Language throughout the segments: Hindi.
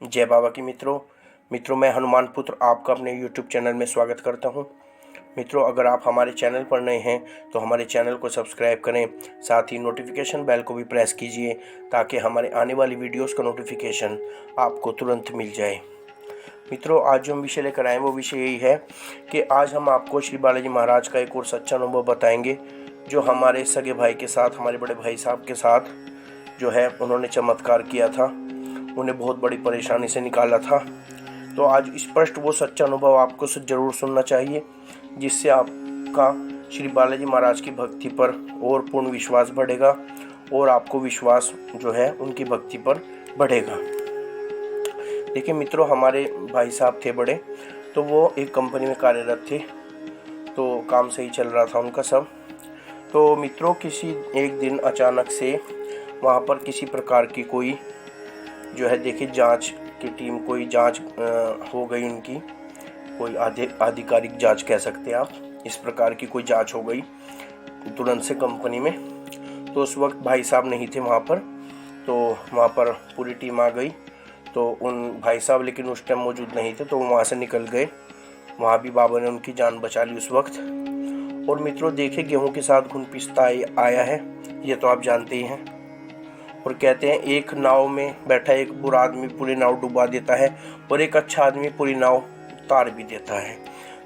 जय बाबा की मित्रों मैं हनुमान पुत्र आपका अपने YouTube चैनल में स्वागत करता हूं। मित्रों, अगर आप हमारे चैनल पर नए हैं तो हमारे चैनल को सब्सक्राइब करें, साथ ही नोटिफिकेशन बेल को भी प्रेस कीजिए ताकि हमारे आने वाली वीडियोस का नोटिफिकेशन आपको तुरंत मिल जाए। मित्रों, आज जो हम विषय लेकर आए वो विषय यही है कि आज हम आपको श्री बालाजी महाराज का एक और सच्चा अनुभव बताएंगे, जो हमारे सगे भाई के साथ, हमारे बड़े भाई साहब के साथ जो है उन्होंने चमत्कार किया था, उन्हें बहुत बड़ी परेशानी से निकाला था। तो आज स्पष्ट वो सच्चा अनुभव आपको ज़रूर सुनना चाहिए, जिससे आपका श्री बालाजी महाराज की भक्ति पर और पूर्ण विश्वास बढ़ेगा और आपको विश्वास जो है उनकी भक्ति पर बढ़ेगा। देखिए मित्रों, हमारे भाई साहब थे बड़े, तो वो एक कंपनी में कार्यरत थे, तो काम सही चल रहा था उनका सब। तो मित्रों, किसी एक दिन अचानक से वहाँ पर किसी प्रकार की कोई जो है देखिए जांच की टीम, कोई जांच हो गई उनकी, कोई आधिकारिक जांच कह सकते हैं आप, इस प्रकार की कोई जांच हो गई तुरंत से कंपनी में। तो उस वक्त भाई साहब नहीं थे वहाँ पर, तो वहाँ पर पूरी टीम आ गई। तो उन भाई साहब लेकिन उस टाइम मौजूद नहीं थे, तो वो वहाँ से निकल गए। वहाँ भी बाबा ने उनकी जान बचा ली उस वक्त। और मित्रों देखिए, गेहूँ के साथ घुन पिसता आया है, ये तो आप जानते ही हैं। और कहते हैं एक नाव में बैठा एक बुरा आदमी पूरी नाव डुबा देता है और एक अच्छा आदमी पूरी नाव उतार भी देता है।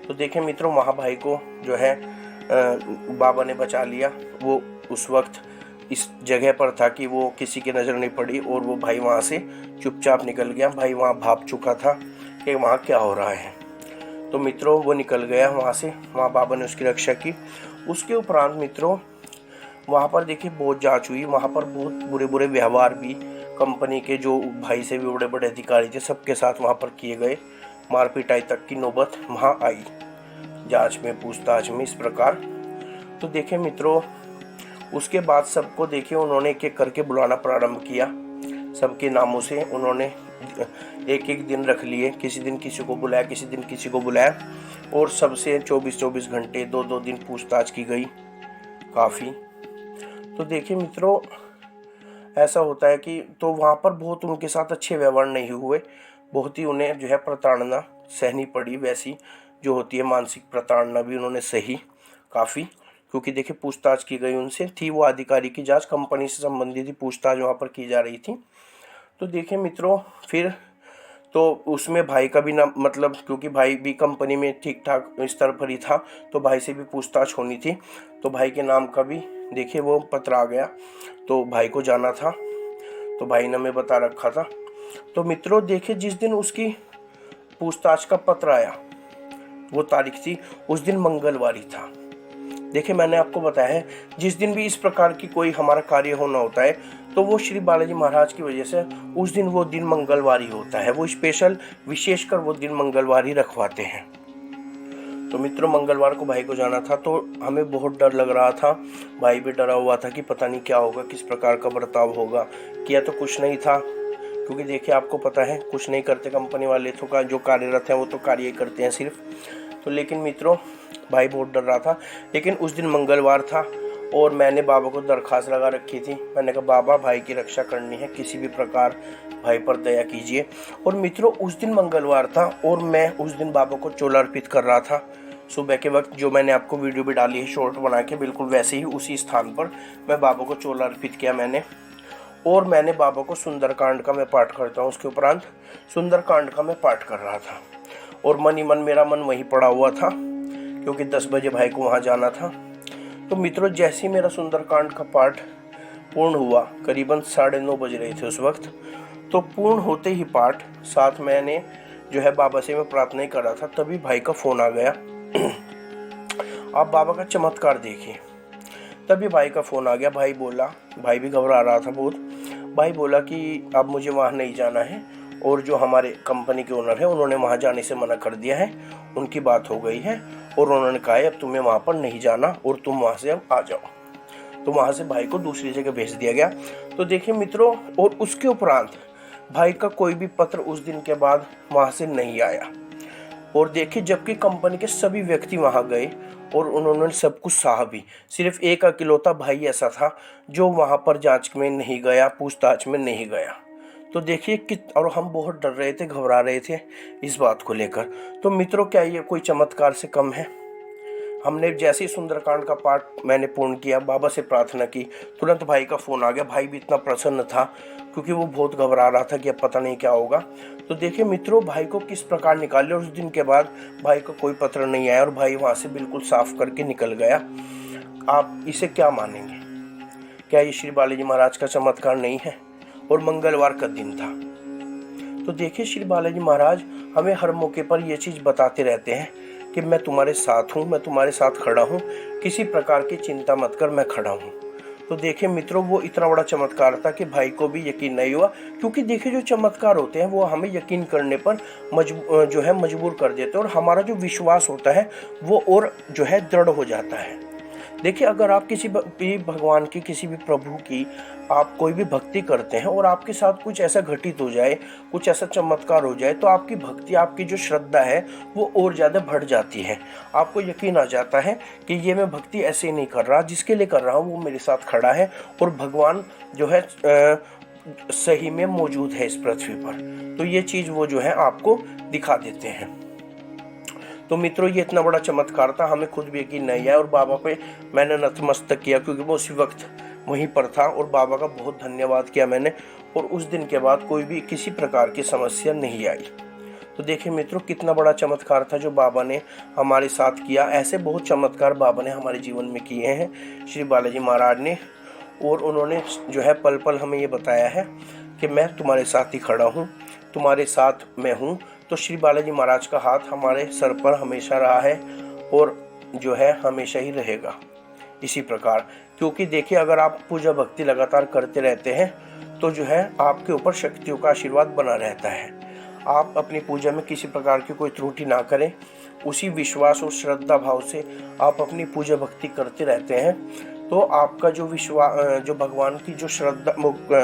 तो देखें मित्रों, वहाँ भाई को जो है बाबा ने बचा लिया। वो उस वक्त इस जगह पर था कि वो किसी की नज़र नहीं पड़ी और वो भाई वहाँ से चुपचाप निकल गया। भाई वहाँ भाप चुका था कि वहाँ क्या हो रहा है। तो मित्रों वो निकल गया वहाँ से, वहाँ बाबा ने उसकी रक्षा की। उसके उपरांत मित्रों वहाँ पर देखिए बहुत जांच हुई, वहाँ पर बहुत बुरे बुरे व्यवहार भी कंपनी के जो भाई से भी बड़े बड़े अधिकारी थे सबके साथ वहाँ पर किए गए। मार पिटाई तक की नौबत वहाँ आई जांच में, पूछताछ में, इस प्रकार। तो देखें मित्रों, उसके बाद सबको देखिए उन्होंने एक एक करके बुलाना प्रारंभ किया। सबके नामों से उन्होंने एक एक दिन रख लिए, किसी दिन किसी को बुलाया, किसी दिन किसी को बुलाया, और सबसे 24-24 घंटे 2-2 दिन पूछताछ की गई काफ़ी। तो देखिए मित्रों, ऐसा होता है कि तो वहाँ पर बहुत उनके साथ अच्छे व्यवहार नहीं हुए, बहुत ही उन्हें जो है प्रताड़ना सहनी पड़ी, वैसी जो होती है मानसिक प्रताड़ना भी उन्होंने सही काफ़ी। क्योंकि देखिए पूछताछ की गई उनसे, थी वो आधिकारी की जांच, कंपनी से संबंधित ही पूछताछ वहाँ पर की जा रही थी। तो देखिए मित्रों, फिर तो उसमें भाई का भी ना मतलब, क्योंकि भाई भी कंपनी में ठीक ठाक स्तर पर ही था, तो भाई से भी पूछताछ होनी थी। तो भाई के नाम का भी देखिए वो पत्र आ गया, तो भाई को जाना था, तो भाई ने हमें बता रखा था। तो मित्रों देखिए, जिस दिन उसकी पूछताछ का पत्र आया वो तारीख थी, उस दिन मंगलवार ही था। देखिए मैंने आपको बताया है, जिस दिन भी इस प्रकार की कोई हमारा कार्य होना होता है तो वो श्री बालाजी महाराज की वजह से उस दिन वो दिन मंगलवार ही होता है। वो स्पेशल विशेषकर वो दिन मंगलवार ही रखवाते हैं। तो मित्रों मंगलवार को भाई को जाना था, तो हमें बहुत डर लग रहा था। भाई भी डरा हुआ था कि पता नहीं क्या होगा, किस प्रकार का बर्ताव होगा। किया तो कुछ नहीं था, क्योंकि देखिए आपको पता है कुछ नहीं करते कंपनी वाले, तो का जो कार्यरत हैं वो तो कार्य करते हैं सिर्फ। तो लेकिन मित्रों भाई बहुत डर रहा था। लेकिन उस दिन मंगलवार था और मैंने बाबा को दरख्वास्त लगा रखी थी। मैंने कहा बाबा भाई की रक्षा करनी है, किसी भी प्रकार भाई पर दया कीजिए। और मित्रों उस दिन मंगलवार था और मैं उस दिन बाबा को चोला अर्पित कर रहा था सुबह के वक्त, जो मैंने आपको वीडियो भी डाली है शॉर्ट बना के, बिल्कुल वैसे ही उसी स्थान पर मैं बाबा को चोला अर्पित किया मैंने। और मैंने बाबा को सुंदरकांड का मैं पाठ करता हूँ, उसके उपरांत सुंदरकांड का मैं पाठ कर रहा था। और मन ही मन मेरा मन वहीं पड़ा हुआ था, क्योंकि 10 बजे भाई को वहाँ जाना था। तो मित्रों जैसे ही मेरा सुंदरकांड का पाठ पूर्ण हुआ, करीबन 9:30 बज रहे थे उस वक्त, तो पूर्ण होते ही पाठ साथ मैंने जो है बाबा से मैं प्रार्थना ही कर रहा था, तभी भाई का फ़ोन आ गया। आप बाबा का चमत्कार देखिए। तभी भाई का फ़ोन आ गया। भाई बोला, भाई भी घबरा रहा था बहुत। भाई बोला कि अब मुझे वहाँ नहीं जाना है, और जो हमारे कंपनी के ओनर है उन्होंने वहाँ जाने से मना कर दिया है, उनकी बात हो गई है और उन्होंने कहा है अब तुम्हें वहाँ पर नहीं जाना और तुम वहाँ से अब आ जाओ। तो वहाँ से भाई को दूसरी जगह भेज दिया गया। तो देखिए मित्रों, और उसके उपरांत भाई का कोई भी पत्र उस दिन के बाद वहाँ से नहीं आया। और देखिए जबकि कंपनी के सभी व्यक्ति वहाँ गए और उन्होंने सब कुछ सहा भी, सिर्फ एक अकेलौता भाई ऐसा था जो वहाँ पर जांच में नहीं गया, पूछताछ में नहीं गया। तो देखिए कि और हम बहुत डर रहे थे, घबरा रहे थे इस बात को लेकर। तो मित्रों, क्या ये कोई चमत्कार से कम है? हमने जैसे ही सुंदरकांड का पाठ मैंने पूर्ण किया, बाबा से प्रार्थना की, तुरंत भाई का फ़ोन आ गया। भाई भी इतना प्रसन्न था क्योंकि वो बहुत घबरा रहा था कि अब पता नहीं क्या होगा। तो देखिए मित्रों, भाई को किस प्रकार निकाले, और उस दिन के बाद भाई को कोई पत्र नहीं आया और भाई वहाँ से बिल्कुल साफ करके निकल गया। आप इसे क्या मानेंगे? क्या ये श्री बालाजी महाराज का चमत्कार नहीं है? और मंगलवार का दिन था। तो देखिए, श्री बालाजी महाराज हमें हर मौके पर ये चीज़ बताते रहते हैं कि मैं तुम्हारे साथ हूँ, मैं तुम्हारे साथ खड़ा हूँ, किसी प्रकार की चिंता मत कर, मैं खड़ा हूँ। तो देखिए मित्रों, वो इतना बड़ा चमत्कार था कि भाई को भी यकीन नहीं हुआ, क्योंकि देखिए जो चमत्कार होते हैं वो हमें यकीन करने पर मजबूर कर देते हैं, और हमारा जो विश्वास होता है वो और दृढ़ हो जाता है। देखिए, अगर आप किसी भी भगवान की, किसी भी प्रभु की आप कोई भी भक्ति करते हैं और आपके साथ कुछ ऐसा घटित हो जाए, कुछ ऐसा चमत्कार हो जाए, तो आपकी भक्ति, आपकी जो श्रद्धा है वो और ज़्यादा बढ़ जाती है। आपको यकीन आ जाता है कि ये मैं भक्ति ऐसे ही नहीं कर रहा, जिसके लिए कर रहा हूँ वो मेरे साथ खड़ा है, और भगवान सही में मौजूद है इस पृथ्वी पर। तो ये चीज़ वो आपको दिखा देते हैं। तो मित्रों, ये इतना बड़ा चमत्कार था, हमें खुद भी यकीन नहीं आया, और बाबा पे मैंने नतमस्तक किया क्योंकि वो उसी वक्त वहीं पर था, और बाबा का बहुत धन्यवाद किया मैंने। और उस दिन के बाद कोई भी किसी प्रकार की समस्या नहीं आई। तो देखिए मित्रों, कितना बड़ा चमत्कार था जो बाबा ने हमारे साथ किया। ऐसे बहुत चमत्कार बाबा ने हमारे जीवन में किए हैं, श्री बालाजी महाराज ने। और उन्होंने पल पल हमें ये बताया है कि मैं तुम्हारे साथ ही खड़ा हूँ, तुम्हारे साथ मैं हूँ। तो श्री बालाजी महाराज का हाथ हमारे सर पर हमेशा रहा है, और हमेशा ही रहेगा इसी प्रकार। क्योंकि देखिए, अगर आप पूजा भक्ति लगातार करते रहते हैं तो आपके ऊपर शक्तियों का आशीर्वाद बना रहता है। आप अपनी पूजा में किसी प्रकार की कोई त्रुटि ना करें, उसी विश्वास और श्रद्धा भाव से आप अपनी पूजा भक्ति करते रहते हैं, तो आपका जो भगवान की जो श्रद्धा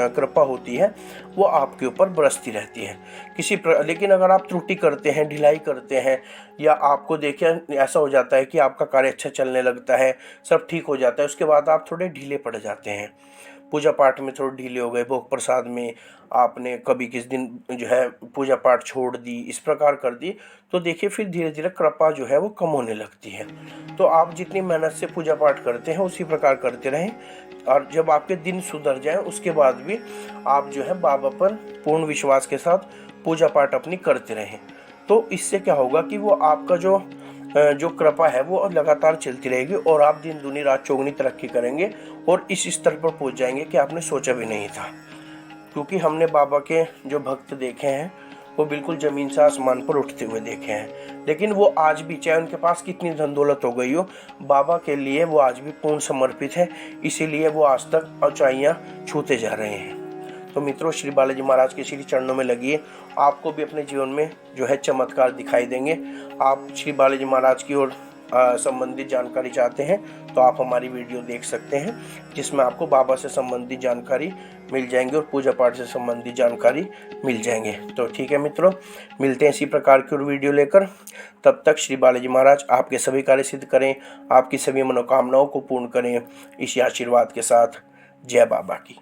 कृपा होती है वो आपके ऊपर बरसती रहती है। लेकिन अगर आप त्रुटि करते हैं, ढिलाई करते हैं, या आपको देखिए ऐसा हो जाता है कि आपका कार्य अच्छा चलने लगता है, सब ठीक हो जाता है, उसके बाद आप थोड़े ढीले पड़ जाते हैं, पूजा पाठ में थोड़े ढीले हो गए, भोग प्रसाद में आपने कभी किस दिन पूजा पाठ छोड़ दी, इस प्रकार कर दी, तो देखिए फिर धीरे धीरे कृपा वो कम होने लगती है। तो आप जितनी मेहनत से पूजा पाठ करते हैं उसी प्रकार करते रहें, और जब आपके दिन सुधर जाए उसके बाद भी आप बाबा पर पूर्ण विश्वास के साथ पूजा पाठ अपनी करते रहें। तो इससे क्या होगा कि वो आपका जो कृपा है वो लगातार चलती रहेगी, और आप दिन दूनी रात चौगुनी तरक्की करेंगे, और इस स्तर पर पहुंच जाएंगे कि आपने सोचा भी नहीं था। क्योंकि हमने बाबा के जो भक्त देखे हैं वो बिल्कुल ज़मीन से आसमान पर उठते हुए देखे हैं, लेकिन वो आज भी, चाहे उनके पास कितनी धन दौलत हो गई हो, बाबा के लिए वो आज भी पूर्ण समर्पित है, इसीलिए वो आज तक ऊंचाइयां छूते जा रहे हैं। तो मित्रों, श्री बालाजी महाराज के श्री चरणों में लगिए, आपको भी अपने जीवन में चमत्कार दिखाई देंगे। आप श्री बालाजी महाराज की ओर संबंधित जानकारी चाहते हैं तो आप हमारी वीडियो देख सकते हैं, जिसमें आपको बाबा से संबंधित जानकारी मिल जाएंगे और पूजा पाठ से संबंधित जानकारी मिल जाएंगे। तो ठीक है मित्रों, मिलते हैं इसी प्रकार की और वीडियो लेकर। तब तक श्री बालाजी महाराज आपके सभी कार्य सिद्ध करें, आपकी सभी मनोकामनाओं को पूर्ण करें, इसी आशीर्वाद के साथ। जय बाबा की।